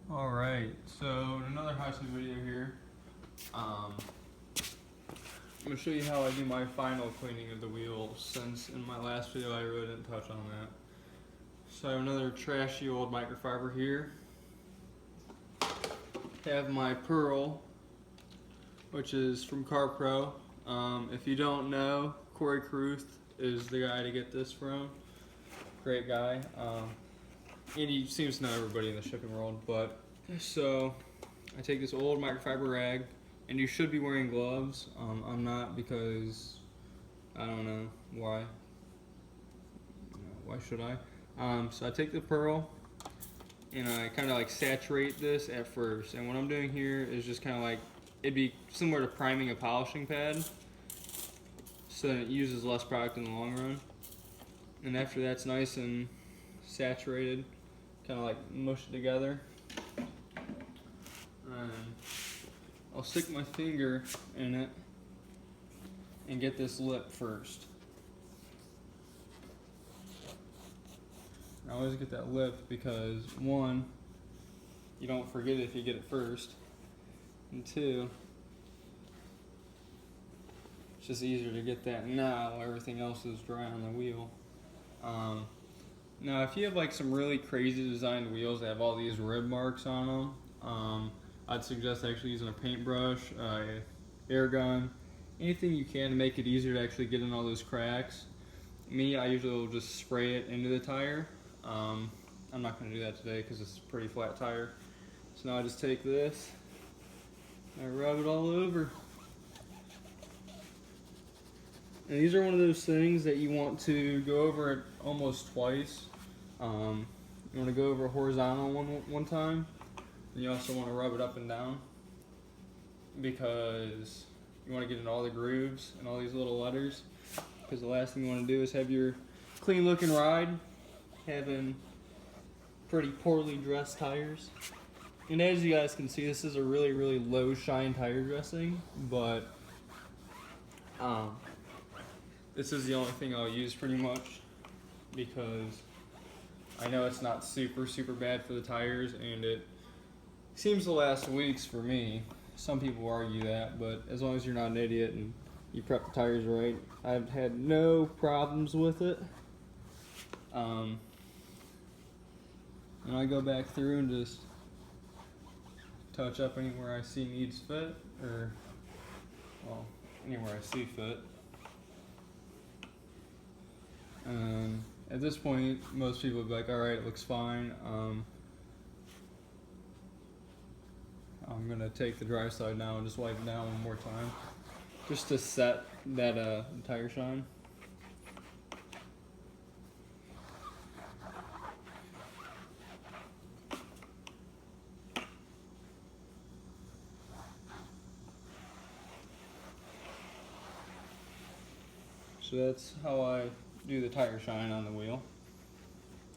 Alright, so another how-to video here. I'm going to show you how I do my final cleaning of the wheel, since in my last video I really didn't touch on that. So I have another trashy old microfiber here. I have my Pearl, which is from Car Pro. If you don't know, Corey Caruth is the guy to get this from. Great guy. And he seems to know everybody in the shipping world, but so I take this old microfiber rag, and you should be wearing gloves. I'm not, because I don't know why. Why should I? So I take the Pearl and I kind of like saturate this at first, and what I'm doing here is just kind of like, it'd be similar to priming a polishing pad, so that it uses less product in the long run. And after that's nice and saturated, kind of like mush it together, and I'll stick my finger in it and get this lip first. I always get that lip because, one, you don't forget it if you get it first, and two, it's just easier to get that now everything else is dry on the wheel. Now if you have like some really crazy designed wheels that have all these rib marks on them, I'd suggest actually using a paintbrush, air gun, anything you can to make it easier to actually get in all those cracks. Me, I usually will just spray it into the tire. I'm not going to do that today because it's a pretty flat tire. So now I just take this and I rub it all over. And these are one of those things that you want to go over it almost twice. You want to go over horizontal one time, and you also want to rub it up and down, because you want to get in all the grooves and all these little letters, because the last thing you want to do is have your clean looking ride having pretty poorly dressed tires. And as you guys can see, this is a really low shine tire dressing, but this is the only thing I'll use pretty much, because I know it's not super bad for the tires, and it seems to last weeks for me. Some people argue that, but as long as you're not an idiot and you prep the tires right, I've had no problems with it. And I go back through and just touch up anywhere I see needs fit, or, well, anywhere I see fit. At this point, most people would be like, alright, it looks fine. I'm going to take the dry side now and just wipe it down one more time, just to set that tire shine. So that's how I do the tire shine on the wheel,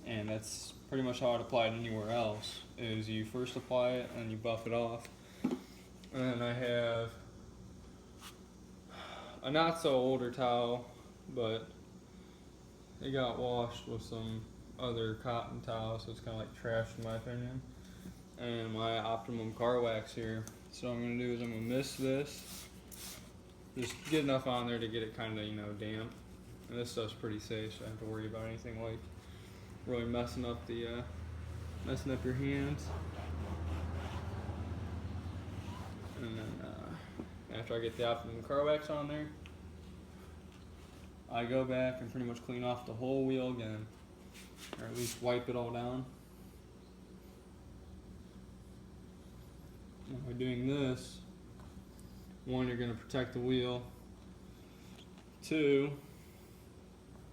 and that's pretty much how I'd apply it anywhere else. Is you first apply it and you buff it off, and then I have a not so older towel, but it got washed with some other cotton towel, so it's kind of like trash in my opinion, and my Optimum car wax here. So what I'm going to do is I'm going to mist this, just get enough on there to get it kind of, you know, damp. And this stuff's pretty safe, so I don't have to worry about anything like really messing up your hands. And then after I get the Optimum car wax on there, I go back and pretty much clean off the whole wheel again, or at least wipe it all down. And by doing this, one, you're going to protect the wheel. Two,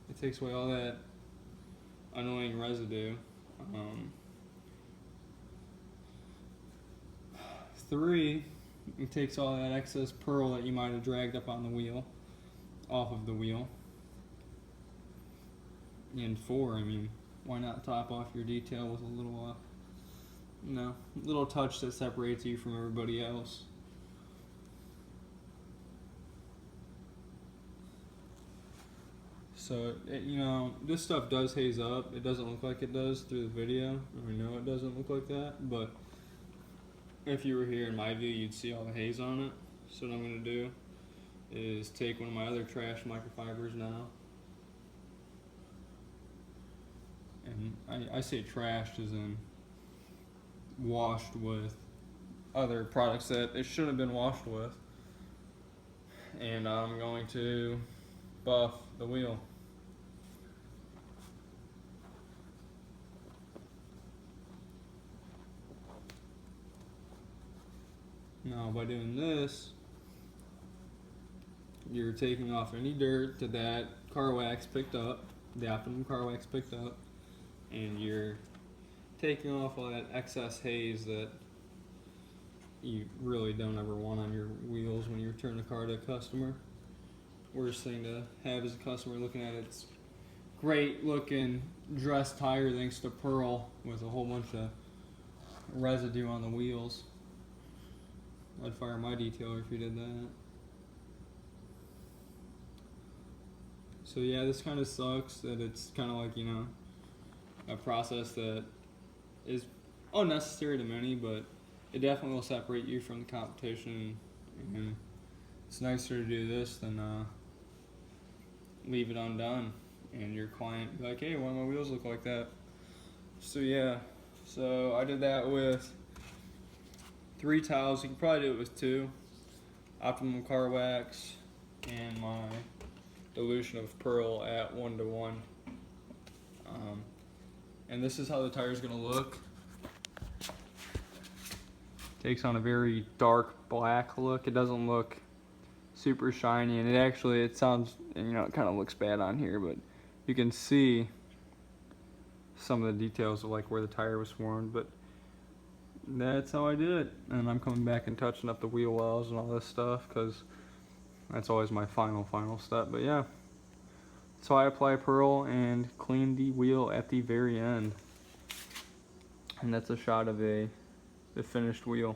it takes away all that annoying residue. Three, it takes all that excess pearl that you might have dragged up on the wheel off of the wheel. And four, I mean, why not top off your detail with a little, little touch that separates you from everybody else. So, this stuff does haze up. It doesn't look like it does through the video. I know it doesn't look like that, but if you were here in my view, you'd see all the haze on it. So what I'm going to do is take one of my other trash microfibers now. And I say trashed as in washed with other products that it shouldn't have been washed with. And I'm going to buff the wheel. Now by doing this, you're taking off any dirt that that car wax picked up, the Optimum car wax picked up, and you're taking off all that excess haze that you really don't ever want on your wheels when you return the car to a customer. Worst thing to have is a customer looking at its great looking dress tire thanks to Pearl with a whole bunch of residue on the wheels. I'd fire my detailer if you did that. So yeah, this kind of sucks that it's kind of like, you know, a process that is unnecessary to many, but it definitely will separate you from the competition, and it's nicer to do this than leave it undone and your client be like, hey, why do my wheels look like that? So yeah, so I did that with 3 towels. You can probably do it with 2. Optimum car wax and my dilution of Pearl at 1:1. And this is how the tire is going to look. Takes on a very dark black look. It doesn't look super shiny, and it sounds, you know, it kind of looks bad on here, but you can see some of the details of like where the tire was formed. But that's how I did it, and I'm coming back and touching up the wheel wells and all this stuff because that's always my final step. But yeah, so I apply Pearl and clean the wheel at the very end, and that's a shot of the finished wheel.